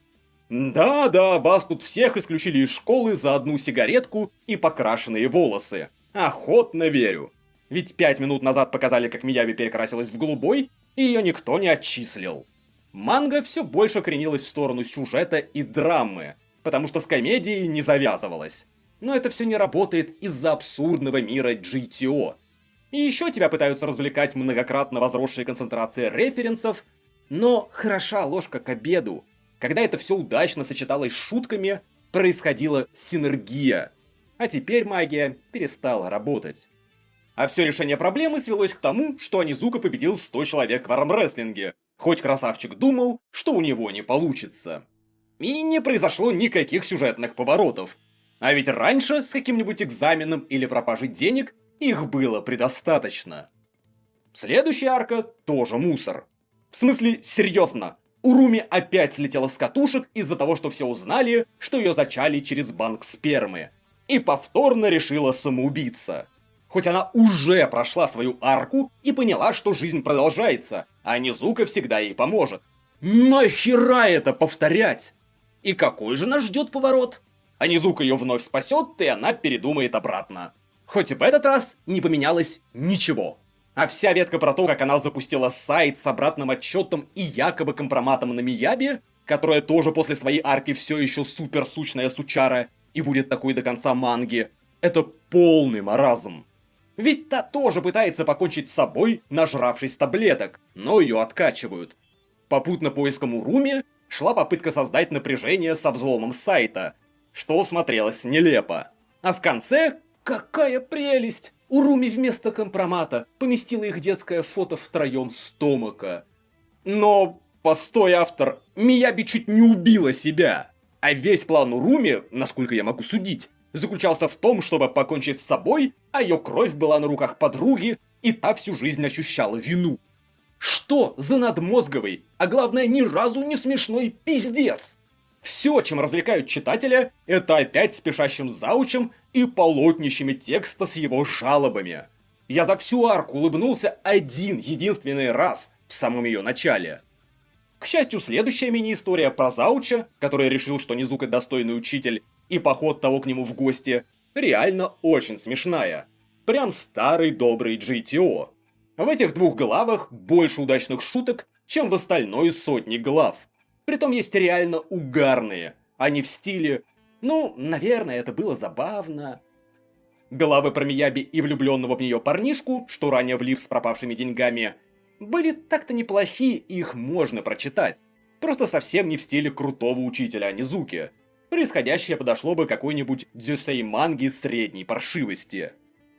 Да-да, вас тут всех исключили из школы за одну сигаретку и покрашенные волосы. Охотно верю. Ведь 5 минут назад показали, как Мияби перекрасилась в голубой, и ее никто не отчислил. Манга все больше кренилась в сторону сюжета и драмы, потому что с комедией не завязывалась. Но это все не работает из-за абсурдного мира GTO. И еще тебя пытаются развлекать многократно возросшей концентрацией референсов, но хороша ложка к обеду. Когда это все удачно сочеталось с шутками, происходила синергия. А теперь магия перестала работать. А все решение проблемы свелось к тому, что Онизука победил 100 человек в армрестлинге, хоть красавчик думал, что у него не получится. И не произошло никаких сюжетных поворотов. А ведь раньше с каким-нибудь экзаменом или пропажей денег их было предостаточно. Следующая арка тоже мусор. В смысле, серьезно. Уруми опять слетела с катушек из-за того, что все узнали, что ее зачали через банк спермы. И повторно решила самоубиться. Хоть она уже прошла свою арку и поняла, что жизнь продолжается, а Низука всегда ей поможет. Нахера это повторять? И какой же нас ждет поворот? А Низука ее вновь спасет, и она передумает обратно. Хоть в этот раз не поменялось ничего. А вся ветка про то, как она запустила сайт с обратным отчетом и якобы компроматом на Мияби, которая тоже после своей арки все еще суперсущная сучара и будет такой до конца манги, это полный маразм. Ведь та тоже пытается покончить с собой, нажравшись таблеток, но ее откачивают. Попутно поиском Уруми шла попытка создать напряжение со взломом сайта, что смотрелось нелепо. А в конце, какая прелесть! Уруми вместо компромата поместила их детское фото втроем с Томоко. Но, постой, автор, Мияби чуть не убила себя. А весь план Уруми, насколько я могу судить, заключался в том, чтобы покончить с собой, а ее кровь была на руках подруги, и та всю жизнь ощущала вину. Что за надмозговый, а главное ни разу не смешной пиздец? Все, чем развлекают читателя, это опять спешащим заучем и полотнищами текста с его жалобами. Я за всю арку улыбнулся один единственный раз в самом ее начале. К счастью, следующая мини-история про зауча, который решил, что Низука достойный учитель, и поход того к нему в гости, реально очень смешная. Прям старый добрый GTO. В этих двух главах больше удачных шуток, чем в остальной сотне глав. Притом есть реально угарные, а не в стиле «ну, наверное, это было забавно». Главы про Мияби и влюбленного в нее парнишку, что ранее влип с пропавшими деньгами, были так-то неплохи, и их можно прочитать. Просто совсем не в стиле крутого учителя Онизуки. Происходящее подошло бы какой-нибудь дюсей манги средней паршивости.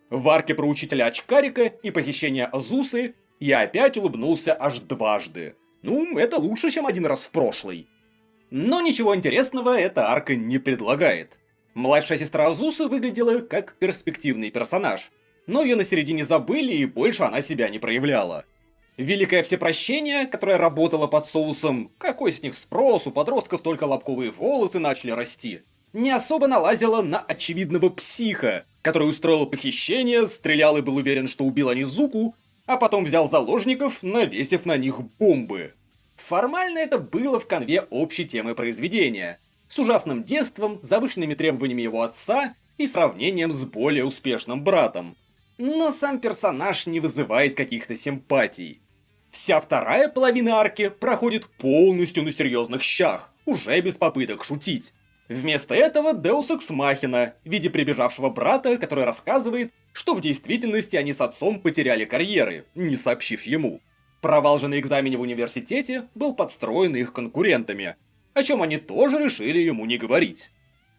В арке про учителя Очкарика и похищение Азусы я опять улыбнулся аж дважды. Ну, это лучше, чем один раз в прошлый. Но ничего интересного эта арка не предлагает. Младшая сестра Азусы выглядела как перспективный персонаж, но ее на середине забыли и больше она себя не проявляла. Великое всепрощение, которое работало под соусом «какой с них спрос, у подростков только лобковые волосы начали расти», не особо налазила на очевидного психа, который устроил похищение, стрелял и был уверен, что убил Онизуку, а потом взял заложников, навесив на них бомбы. Формально это было в канве общей темы произведения, с ужасным детством, завышенными требованиями его отца и сравнением с более успешным братом. Но сам персонаж не вызывает каких-то симпатий. Вся вторая половина арки проходит полностью на серьезных щах, уже без попыток шутить. Вместо этого Deus Ex Machina в виде прибежавшего брата, который рассказывает, что в действительности они с отцом потеряли карьеры, не сообщив ему. Провал же на экзамене в университете был подстроен их конкурентами, о чем они тоже решили ему не говорить.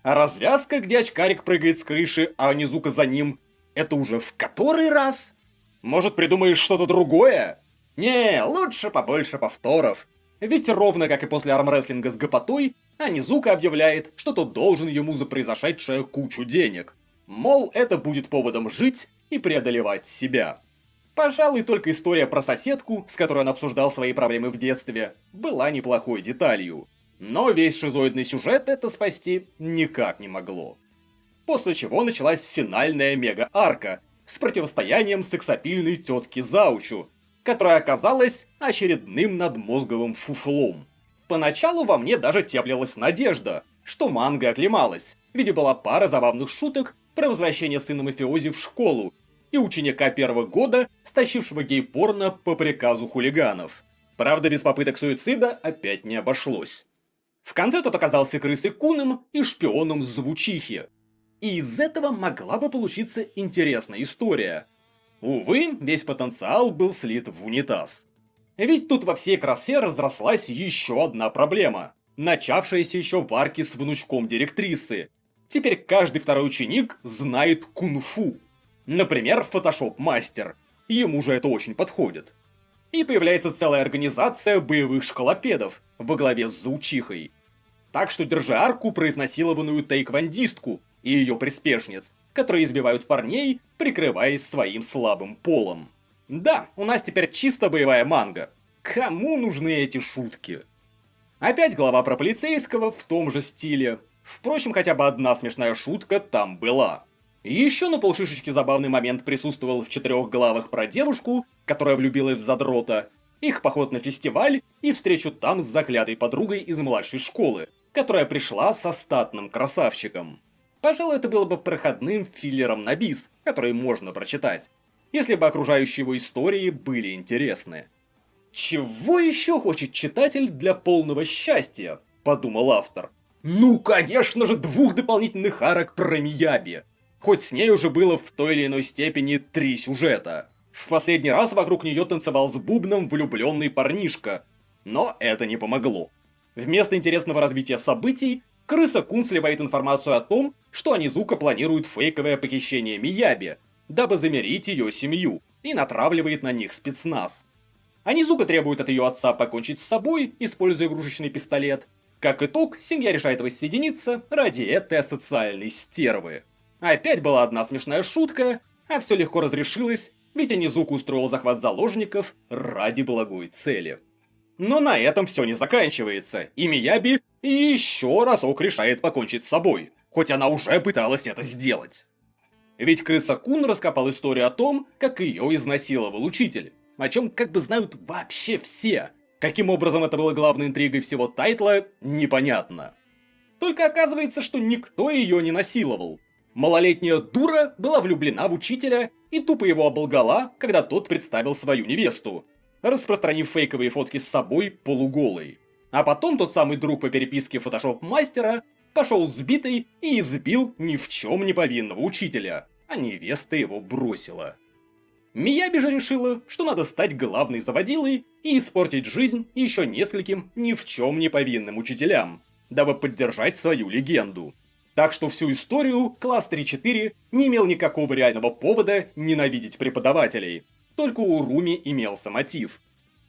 А развязка, где очкарик прыгает с крыши, а Онизука за ним, это уже в который раз? Может, придумаешь что-то другое? Не, лучше побольше повторов. Ведь ровно как и после армрестлинга с Гопотой, Онизука объявляет, что тот должен ему за произошедшее кучу денег. Мол, это будет поводом жить и преодолевать себя. Пожалуй, только история про соседку, с которой он обсуждал свои проблемы в детстве, была неплохой деталью. Но весь шизоидный сюжет это спасти никак не могло. После чего началась финальная мега-арка с противостоянием сексапильной тетки Заучу, которая оказалась очередным надмозговым фуфлом. Поначалу во мне даже теплилась надежда, что манга оклемалась, ведь была пара забавных шуток про возвращение сына мафиози в школу и ученика первого года, стащившего гей-порно по приказу хулиганов. Правда, без попыток суицида опять не обошлось. В конце тот оказался крысой Куном и шпионом Звучихи. И из этого могла бы получиться интересная история. Увы, весь потенциал был слит в унитаз. Ведь тут во всей красе разрослась еще одна проблема, начавшаяся еще в арке с внучком директрисы. Теперь каждый второй ученик знает кунг-фу. Например, фотошоп-мастер. Ему же это очень подходит. И появляется целая организация боевых школопедов во главе с Заучихой. Так что держи арку про изнасилованную тайквандистку и ее приспешниц, которые избивают парней, прикрываясь своим слабым полом. Да, у нас теперь чисто боевая манга. Кому нужны эти шутки? Опять глава про полицейского в том же стиле. Впрочем, хотя бы одна смешная шутка там была. Еще на полшишечки забавный момент присутствовал в 4 главах про девушку, которая влюбилась в задрота, их поход на фестиваль и встречу там с заклятой подругой из младшей школы, которая пришла со статным красавчиком. Пожалуй, это было бы проходным филлером на бис, который можно прочитать, если бы окружающие его истории были интересны. «Чего еще хочет читатель для полного счастья?» – подумал автор. «Ну, конечно же, 2 дополнительных арок про Мияби. Хоть с ней уже было в той или иной степени 3 сюжета. В последний раз вокруг нее танцевал с бубном влюбленный парнишка. Но это не помогло. Вместо интересного развития событий, крыса-кун сливает информацию о том, что Анизука планирует фейковое похищение Мияби, дабы замирить ее семью, и натравливает на них спецназ. Анизука требует от ее отца покончить с собой, используя игрушечный пистолет. Как итог, семья решает воссоединиться ради этой асоциальной стервы. Опять была одна смешная шутка, а все легко разрешилось, ведь Анизука устроил захват заложников ради благой цели. Но на этом все не заканчивается, и Мияби еще разок решает покончить с собой, хоть она уже пыталась это сделать. Ведь крыса-кун раскопал историю о том, как ее изнасиловал учитель, о чем как бы знают вообще все. Каким образом это было главной интригой всего тайтла, непонятно. Только оказывается, что никто ее не насиловал. Малолетняя дура была влюблена в учителя и тупо его оболгала, когда тот представил свою невесту, распространив фейковые фотки с собой полуголой. А потом тот самый друг по переписке фотошоп-мастера пошел сбитый и избил ни в чем не повинного учителя, а невеста его бросила. Мияби же решила, что надо стать главной заводилой и испортить жизнь еще нескольким ни в чем не повинным учителям, дабы поддержать свою легенду. Так что всю историю класс 3-4 не имел никакого реального повода ненавидеть преподавателей, только у Руми имелся мотив.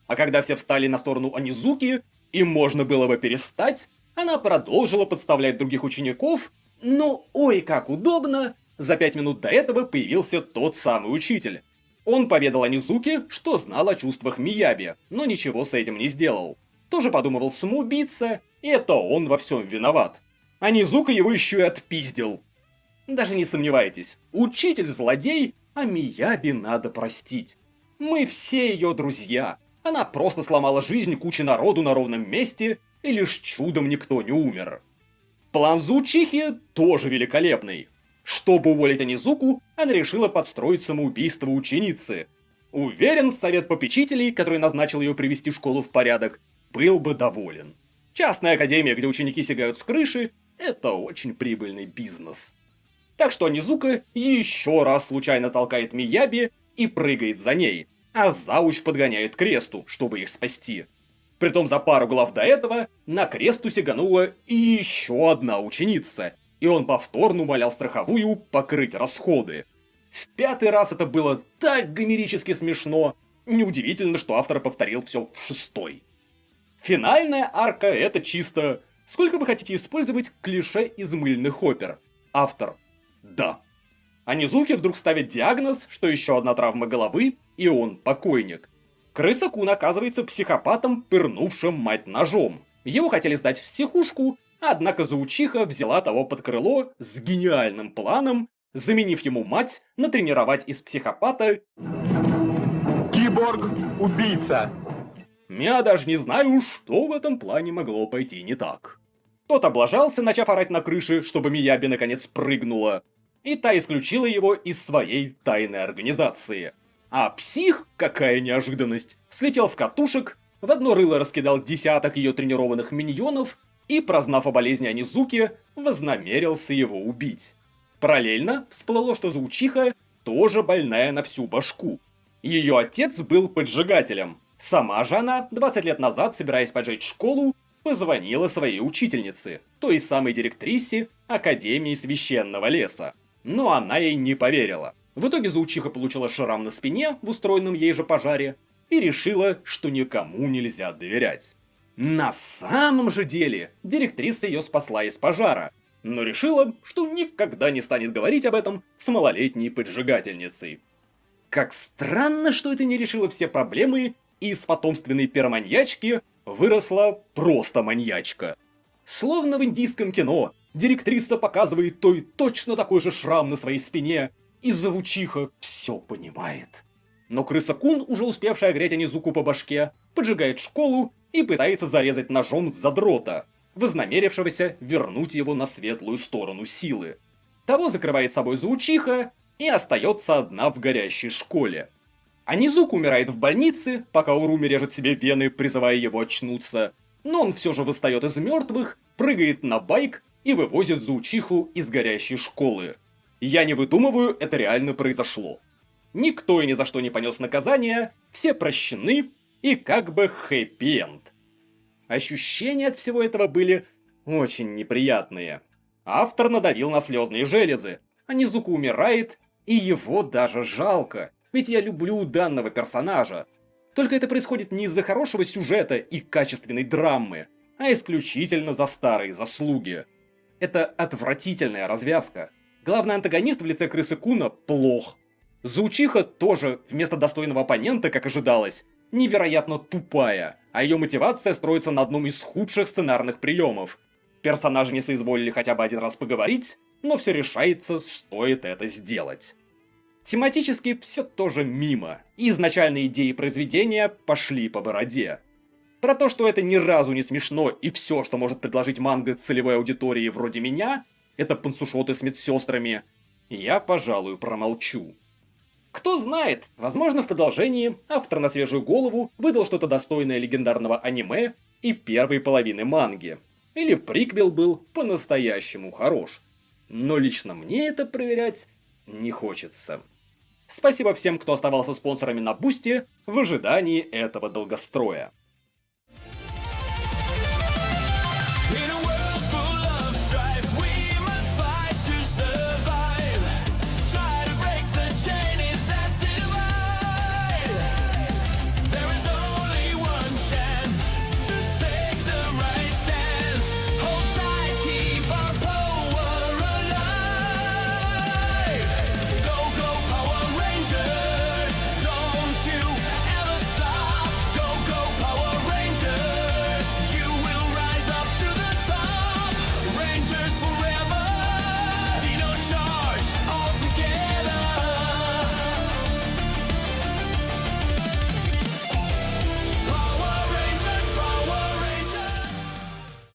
А когда все встали на сторону Анизуки, и можно было бы перестать, она продолжила подставлять других учеников, но ой как удобно, за 5 минут до этого появился тот самый учитель. Он поведал Анизуке, что знал о чувствах Мияби, но ничего с этим не сделал. Тоже подумывал самоубийца, и это он во всем виноват. Анизука его еще и отпиздил. Даже не сомневайтесь, учитель злодей, а Мияби надо простить. Мы все ее друзья. Она просто сломала жизнь куче народу на ровном месте, и лишь чудом никто не умер. План Заучихи тоже великолепный. Чтобы уволить Анизуку, она решила подстроить самоубийство ученицы. Уверен, совет попечителей, который назначил ее привести школу в порядок, был бы доволен. Частная академия, где ученики сигают с крыши, это очень прибыльный бизнес. Так что Анизука еще раз случайно толкает Мияби и прыгает за ней, а Зауч подгоняет к кресту, чтобы их спасти. Притом за пару глав до этого на кресту сиганула и еще одна ученица, и он повторно умолял страховую покрыть расходы. В 5-й раз это было так гомерически смешно, неудивительно, что автор повторил все в 6-й. Финальная арка — это чисто «сколько вы хотите использовать клише из мыльных опер?» Автор: да. Анизуки вдруг ставит диагноз, что еще одна травма головы, и он покойник. Крыса-кун оказывается психопатом, пырнувшим мать ножом. Его хотели сдать в психушку, однако Заучиха взяла того под крыло с гениальным планом, заменив ему мать, натренировать из психопата... Киборг-убийца. Я даже не знаю, что в этом плане могло пойти не так. Тот облажался, начав орать на крыше, чтобы Мияби наконец прыгнула, и та исключила его из своей тайной организации. А псих, какая неожиданность, слетел с катушек, в одно рыло раскидал десяток ее тренированных миньонов и, прознав о болезни Анизуки, вознамерился его убить. Параллельно всплыло, что Заучиха тоже больная на всю башку. Ее отец был поджигателем. Сама же она, 20 лет назад, собираясь поджечь школу, позвонила своей учительнице, той самой директрисе Академии Священного Леса. Но она ей не поверила. В итоге Заучиха получила шрам на спине в устроенном ей же пожаре и решила, что никому нельзя доверять. На самом же деле, директриса ее спасла из пожара, но решила, что никогда не станет говорить об этом с малолетней поджигательницей. Как странно, что это не решило все проблемы, и из потомственной пироманьячки выросла просто маньячка. Словно в индийском кино, директриса показывает той точно такой же шрам на своей спине, и Заучиха все понимает. Но крыса-кун, уже успевшая огреть Анизуку по башке, поджигает школу и пытается зарезать ножом задрота, вознамерившегося вернуть его на светлую сторону силы. Того закрывает собой Заучиха и остается одна в горящей школе. Анизука умирает в больнице, пока Уруми режет себе вены, призывая его очнуться, но он все же восстает из мертвых, прыгает на байк и вывозит Заучиху из горящей школы. Я не выдумываю, это реально произошло. Никто и ни за что не понес наказания, все прощены и как бы хэппи-энд. Ощущения от всего этого были очень неприятные. Автор надавил на слезные железы, Анизука умирает, и его даже жалко, ведь я люблю данного персонажа. Только это происходит не из-за хорошего сюжета и качественной драмы, а исключительно за старые заслуги. Это отвратительная развязка. Главный антагонист в лице Крысы-куна плох. Заучиха тоже, вместо достойного оппонента, как ожидалось, невероятно тупая, а ее мотивация строится на одном из худших сценарных приемов. Персонажи не соизволили хотя бы один раз поговорить, но все решается, стоит это сделать. Тематически все тоже мимо, и изначальные идеи произведения пошли по бороде. Про то, что это ни разу не смешно, и все, что может предложить манга целевой аудитории вроде меня, это пансушоты с медсестрами, я, пожалуй, промолчу. Кто знает, возможно, в продолжении автор на свежую голову выдал что-то достойное легендарного аниме и первой половины манги. Или приквел был по-настоящему хорош. Но лично мне это проверять не хочется. Спасибо всем, кто оставался спонсорами на Бусти в ожидании этого долгостроя.